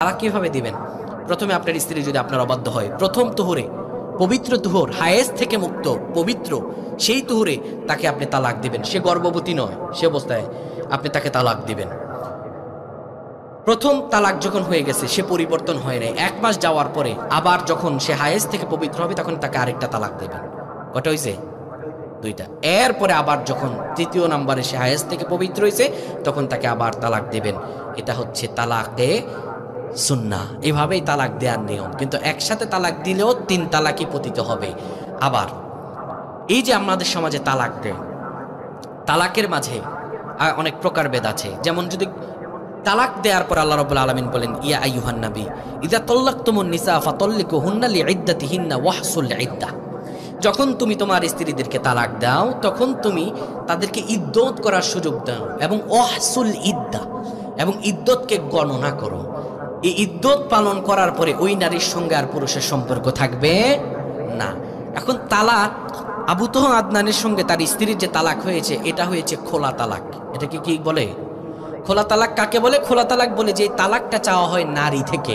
তালাক কিভাবে দিবেন? প্রথমে আপনার স্ত্রী যদি আপনার অবাধ্য হয়, প্রথম তুহুরে, পবিত্র তুহর, হায়েস থেকে মুক্ত পবিত্র সেই তুহুরে তাকে আপনি তালাক দিবেন। সে গর্ভবতী নয়, সে অবস্থায় আপনি তাকে তালাক দিবেন। প্রথম তালাক যখন হয়ে গেছে, সে পরিবর্তন হয় নাই, 1 মাস যাওয়ার পরে আবার যখন সে হায়েস থেকে পবিত্র হবে তখন তাকে আরেকটা তালাক দেবেন। কটা হয়েছে? 2টা। এরপরে আবার যখন তৃতীয় নাম্বারে সে হায়েস থেকে পবিত্র হয়েছে তখন তাকে আবার তালাক দেবেন। এটা হচ্ছে তালাকে সুন্নাহ। এভাবেই তালাক দেওয়ার নিয়ম। কিন্তু একসাথে তালাক দিলেও 3 তালাকই পতিত হবে। আবার এই যে আমাদের সমাজে তালাক দেয়, তালাকের মাঝে অনেক প্রকারভেদ আছে। যেমন যদি তালাক দেওয়ার পর আল্লাহ রাব্বুল আলামিন বলেন, ইয়া আইয়ুহান নবী ইযা তাল্লাকতুমুন নিসা ফাতাল্লিকুহুন্না লিইদ্দাতিহিন্না ওয়াহসুল ইদ্দাহ। যখন তুমি তোমার স্ত্রীদেরকে তালাক দাও তখন তুমি তাদেরকে ইদ্দত করার সুযোগ দাও এবং ওয়াহসুল ইদ্দাহ এবং ইদ্দতকে গণনা করো। এই ইদ্দত পালন করার পরে ওই নারীর সঙ্গে আর পুরুষের সম্পর্ক থাকবে না। এখন তালাক, আবু তহ আদনানের সঙ্গে তার স্ত্রীর যে তালাক হয়েছে এটা হয়েছে খোলা তালাক। এটাকে কি বলে? খোলা তালাক কাকে বলে? খোলা তালাক বলে যে তালাকটা চাওয়া হয় নারী থেকে,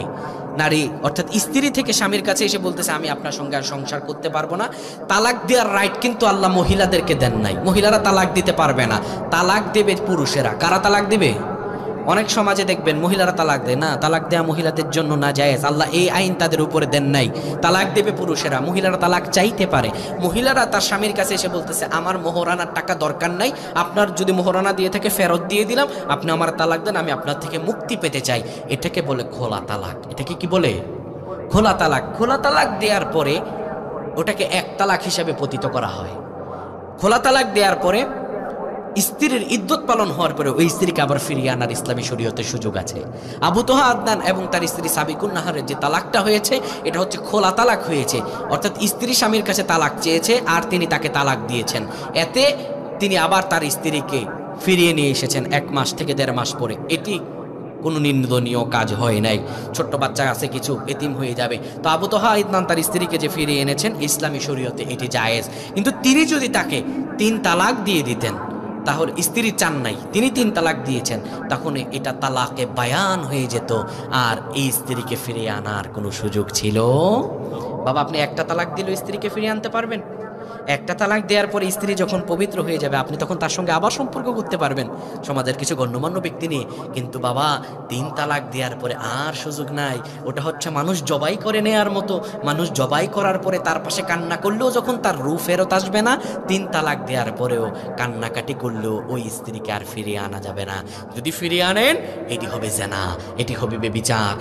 নারী অর্থাৎ স্ত্রী থেকে স্বামীর কাছে এসে বলতেছে আমি আপনার সঙ্গে আর সংসার করতে পারবো না। তালাক দেওয়ার রাইট কিন্তু আল্লাহ মহিলাদেরকে দেন নাই। মহিলারা তালাক দিতে পারবে না, তালাক দেবে পুরুষেরা। কারা তালাক দিবে? অনেক সমাজে দেখবেন মহিলারা তালাক দেয় না, তালাক দেয়া মহিলাদের জন্য না জায়েজ, আল্লাহ এই আইন তাদের উপরে দেন নাই। তালাক দেবে পুরুষেরা। মহিলারা তালাক চাইতে পারে। মহিলারা তার স্বামীর কাছে এসে বলতেছে আমার মোহরানার টাকা দরকার নাই, আপনার যদি মোহরানা দিয়ে থাকে ফেরত দিয়ে দিলাম, আপনি আমার তালাক দেন, আমি আপনার থেকে মুক্তি পেতে চাই। এটাকে বলে খোলা তালাক। এটাকে কি বলে? খোলা তালাক। খোলা তালাক দেওয়ার পরে ওটাকে 1 তালাক হিসাবে পতিত করা হয়। খোলা তালাক দেওয়ার পরে স্ত্রীর ইদ্যত পালন হওয়ার পরে ওই স্ত্রীকে আবার ফিরিয়ে আনার ইসলামী শরীয়তের সুযোগ আছে। আবু তহা আদনান এবং তার স্ত্রী সাবিকুন নাহারের যে তালাকটা হয়েছে এটা হচ্ছে খোলা তালাক হয়েছে, অর্থাৎ স্ত্রী স্বামীর কাছে তালাক চেয়েছে আর তিনি তাকে তালাক দিয়েছেন। এতে তিনি আবার তার স্ত্রীকে ফিরিয়ে নিয়ে এসেছেন 1 মাস থেকে 1.5 মাস পরে। এটি কোনো নিন্দনীয় কাজ হয় নাই। ছোট্ট বাচ্চা আছে কিছু, এতিম হয়ে যাবে। তো আবু তহা আদনান তার স্ত্রীকে যে ফিরিয়ে এনেছেন ইসলামী শরীয়তে এটি জায়েজ। কিন্তু তিনি যদি তাকে 3 তালাক দিয়ে দিতেন, তাহলে স্ত্রী চান নাই, তিনি 3 তালাক দিয়েছেন, তখন এটা তালাকে বায়ান হয়ে যেত আর এই স্ত্রীকে ফিরিয়ে আনার কোনো সুযোগ ছিল? বাবা, আপনি 1টা তালাক দিলে স্ত্রীকে ফিরিয়ে আনতে পারবেন? 1টা তালাক দেওয়ার পরে স্ত্রী যখন পবিত্র হয়ে যাবে আপনি তখন তার সঙ্গে আবার সম্পর্ক করতে পারবেন সমাজের কিছু গণ্যমান্য ব্যক্তি নিয়ে। কিন্তু বাবা 3 তালাক দেওয়ার পরে আর সুযোগ নাই। ওটা হচ্ছে মানুষ জবাই করে নেয়ার মতো। মানুষ জবাই করার পরে তার পাশে কান্না করলেও যখন তার রূহ ফেরত আসবে না, 3 তালাক দেওয়ার পরেও কান্নাকাটি করলেও ওই স্ত্রীকে আর ফিরিয়ে আনা যাবে না। যদি ফিরিয়ে আনেন এটি হবে জেনা, এটি হবে ব্যভিচার।